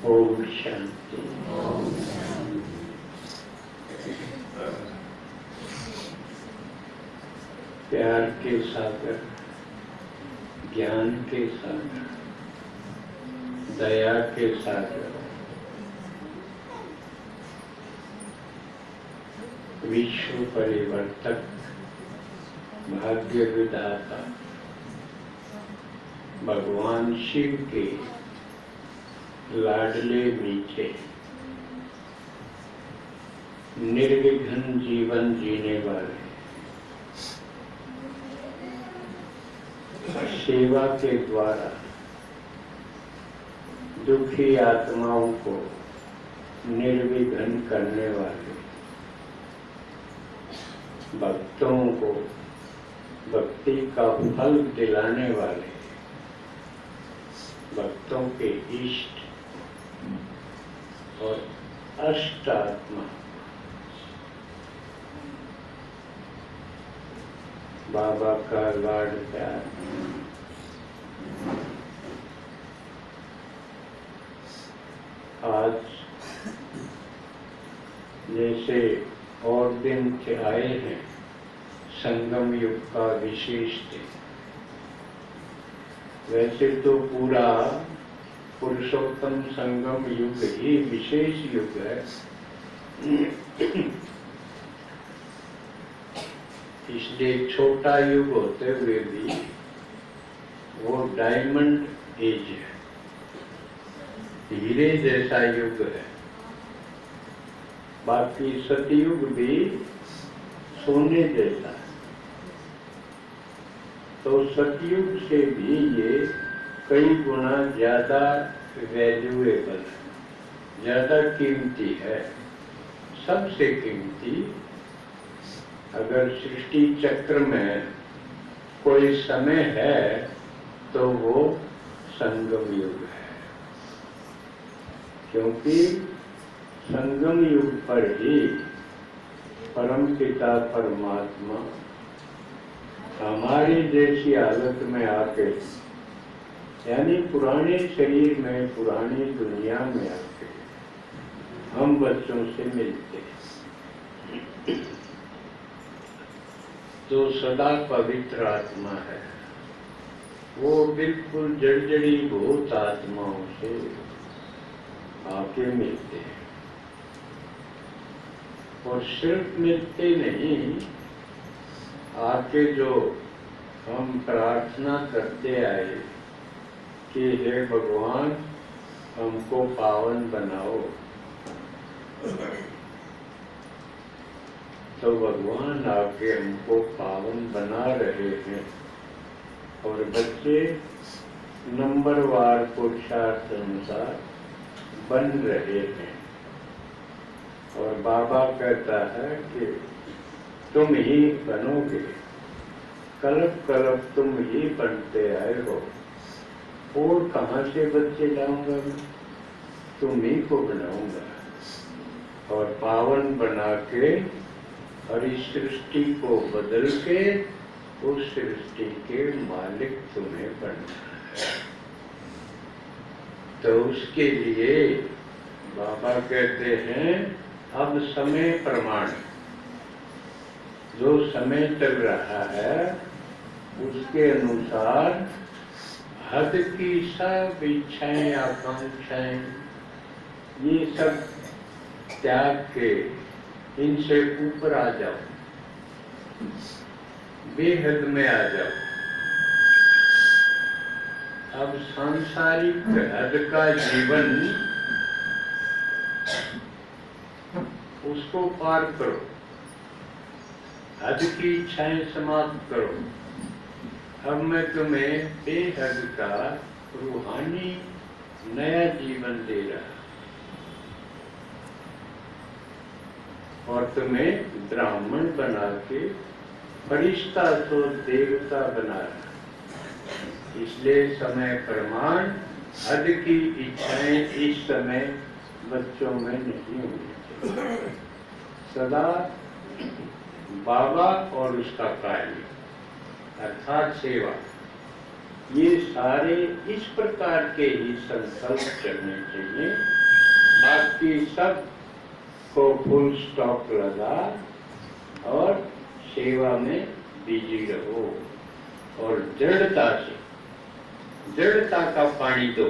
ओम शांति। प्यार के सागर, ज्ञान के सागर, दया के सागर, विश्व परिवर्तक, भाग्य विधाता भगवान शिव के लाडले मीठे निर्विघ्न जीवन जीने वाले, सेवा के द्वारा दुखी आत्माओं को निर्विघ्न करने वाले, भक्तों को भक्ति का फल दिलाने वाले, भक्तों के इष्ट और अष्ट आत्मा बाबा का लाड प्यार। आज जैसे और दिन के आए हैं, संगम युग का विशेष दिन। वैसे तो पूरा पुरुषोत्तम संगम युग ही विशेष युग है, इसलिए छोटा युग होते हुए भी वो डायमंड एज है, हीरे जैसा युग है। बाकी सतयुग भी सोने जैसा है। तो सतयुग से भी ये कई गुना ज्यादा वैल्यूएबल है, ज्यादा कीमती है, सबसे कीमती। अगर सृष्टि चक्र में कोई समय है तो वो संगम युग है, क्योंकि संगम युग पर ही परमपिता परमात्मा हमारी जैसी हालत में आके, यानी पुराने शरीर में, पुरानी दुनिया में आके हम बच्चों से मिलते हैं। जो सदा पवित्र आत्मा है वो बिल्कुल जड़जड़ी भूत आत्माओं से आके मिलते हैं। और सिर्फ मिलते नहीं, आके जो हम प्रार्थना करते आए कि हे भगवान हमको पावन बनाओ, तो भगवान आके हमको पावन बना रहे हैं। और बच्चे नंबरवार पुरुषार्थ अनुसार बन रहे हैं। और बाबा कहता है कि तुम ही बनोगे, कल्प कल्प तुम ही बनते आए हो, और कहाँ से बच्चे लाऊंगा मैं? तुम ही को बनाऊंगा और पावन बना के, और इस सृष्टि को बदल के उस सृष्टि के मालिक तुम्हें बनना है। तो उसके लिए बाबा कहते हैं अब समय प्रमाण, जो समय चल रहा है उसके अनुसार हद की सब इच्छाएं, आकांक्षाएं, ये सब त्याग के इनसे ऊपर आ जाओ, बेहद में आ जाओ। अब सांसारिक हद का जीवन उसको पार करो, हद की इच्छाएं समाप्त करो। अब मैं तुम्हें बेहद का रूहानी नया जीवन दे रहा, और तुम्हें ब्राह्मण बना के फरिश्ता तो देवता बना रहा। इसलिए समय प्रमाण, हद की इच्छाएं इस समय बच्चों में नहीं होनी चाहिए। सदा बाबा और उसका कार्य अर्थात सेवा, ये सारे इस प्रकार के ही संकल्प करने चाहिए। बाकी सब को फुल स्टॉप लगा और सेवा में बिजी रहो और दृढ़ता से, दृढ़ता का पानी दो,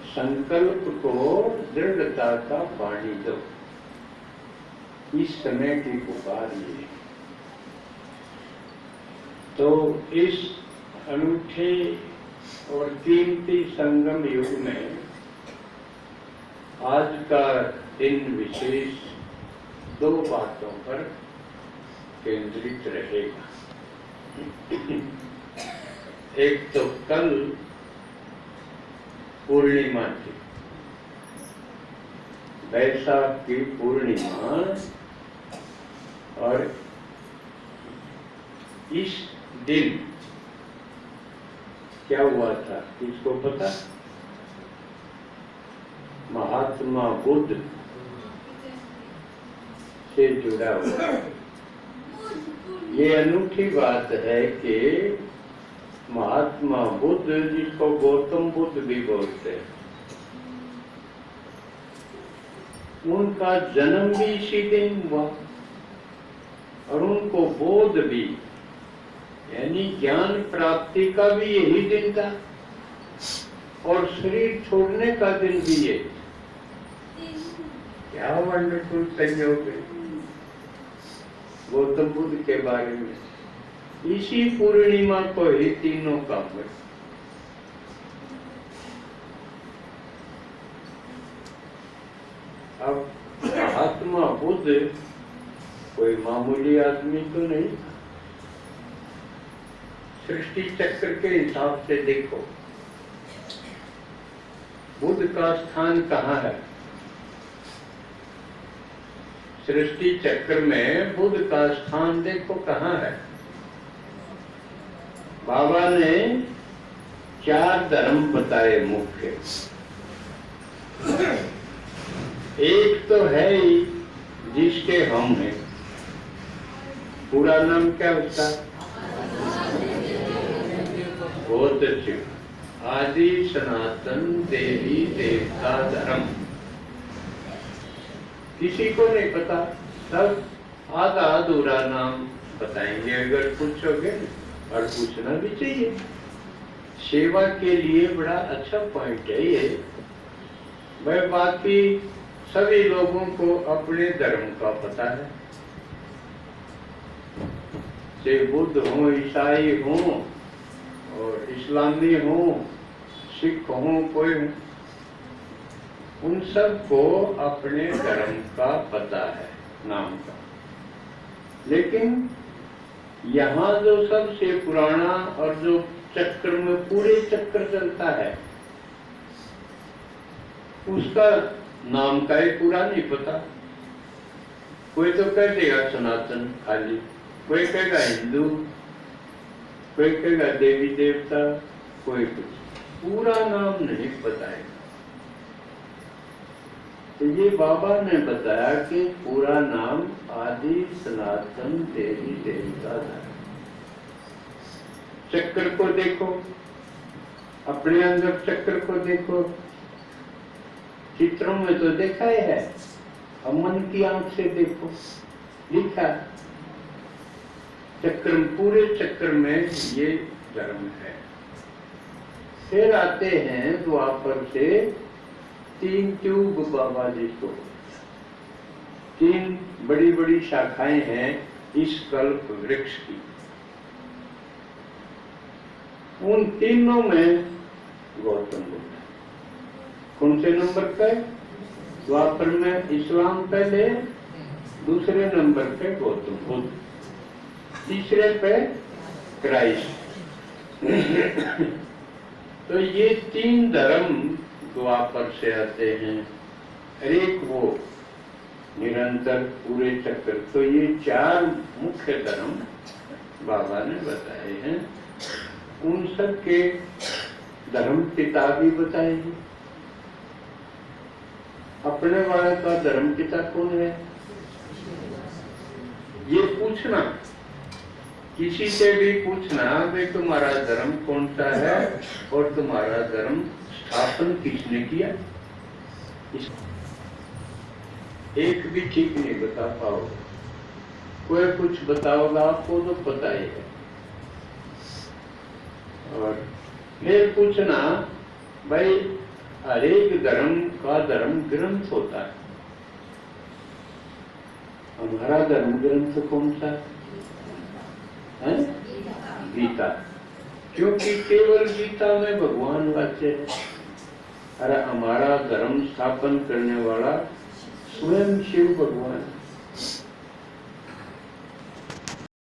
संकल्प को दृढ़ता का पानी दो। इस समय की पुकार ये। तो इस अनूठे और कीमती संगम युग में आज का दिन विशेष दो बातों पर केंद्रित रहेगा। एक तो कल पूर्णिमा थी, वैशाख की पूर्णिमा, और इस दिन क्या हुआ था किसको पता? महात्मा बुद्ध से जुड़ा हुआ। ये अनूठी बात है कि महात्मा बुद्ध, जिसको गौतम बुद्ध भी बोलते हैं, उनका जन्म भी इसी दिन हुआ और उनको बोध भी, यानी ज्ञान प्राप्ति का भी यही दिन था और शरीर छोड़ने का दिन भी ये। क्या वंडरफुल संयोग है गौतम बुद्ध के बारे में। इसी पूर्णिमा को ही तीनों काम है। अब महात्मा बुद्ध कोई मामूली आदमी तो नहीं। सृष्टि चक्र के हिसाब से देखो, बुद्ध का स्थान कहाँ है? सृष्टि चक्र में बुद्ध का स्थान देखो कहाँ है। बाबा ने 4 धर्म बताए मुख्य। एक तो है ही जिसके हम हैं। पूरा नाम क्या उसका? बहुत अच्छे। आदि सनातन देवी देवता धर्म। किसी को नहीं पता, सब आधा अधूरा नाम बताएंगे अगर पूछोगे, और पूछना भी चाहिए। सेवा के लिए बड़ा अच्छा पॉइंट है ये। वह बाकी सभी लोगों को अपने धर्म का पता है, चाहे बुद्ध हो, ईसाई हो और इस्लामी हो, सिख हो, कोई हो, उन सबको अपने धर्म का पता है, नाम का। लेकिन यहाँ जो सबसे पुराना और जो चक्र में पूरे चक्र चलता है, उसका नाम का ही पूरा नहीं पता। कोई तो कह देगा सनातन खाली, कोई कहेगा हिंदू, कोई कहेगा देवी देवता, कोई कुछ, पूरा नाम नहीं बताएगा। तो ये बाबा ने बताया कि पूरा नाम आदि सनातन देवी देवता धर्म। चक्र को देखो, अपने अंदर चक्र को देखो, चित्रों में तो देखा ही है, अब मन की आंख से देखो, लिखा चक्र, पूरे चक्र में ये धर्म है। फिर आते हैं द्वापर से 3 ट्यूब बाबा जी को, 3 बड़ी बड़ी शाखाएं हैं इस कल्प वृक्ष की। उन तीनों में गौतम बुद्ध। कौन से नंबर पे? द्वापर में इस्लाम पहले, दूसरे नंबर पे गौतम बुद्ध, तीसरे पे क्राइस्ट। तो ये 3 धर्म द्वापर से आते हैं, एक वो निरंतर पूरे चक्र। तो ये 4 मुख्य धर्म बाबा ने बताए हैं। उन सब के धर्म पिता भी बताएंगे। अपने वाले का धर्म पिता कौन है? ये पूछना किसी से भी पूछना कि तुम्हारा धर्म कौन सा है और तुम्हारा धर्म स्थापन किसने किया, एक भी ठीक नहीं बता पाओगे। कोई कुछ बताओगा आपको तो पता ही है। और फिर पूछना भाई हर एक धर्म का धर्म ग्रंथ होता है, हमारा धर्म ग्रंथ कौन सा है? गीता। क्योंकि केवल गीता में भगवान वाच्य है। अरे हमारा धर्म स्थापन करने वाला स्वयं शिव भगवान।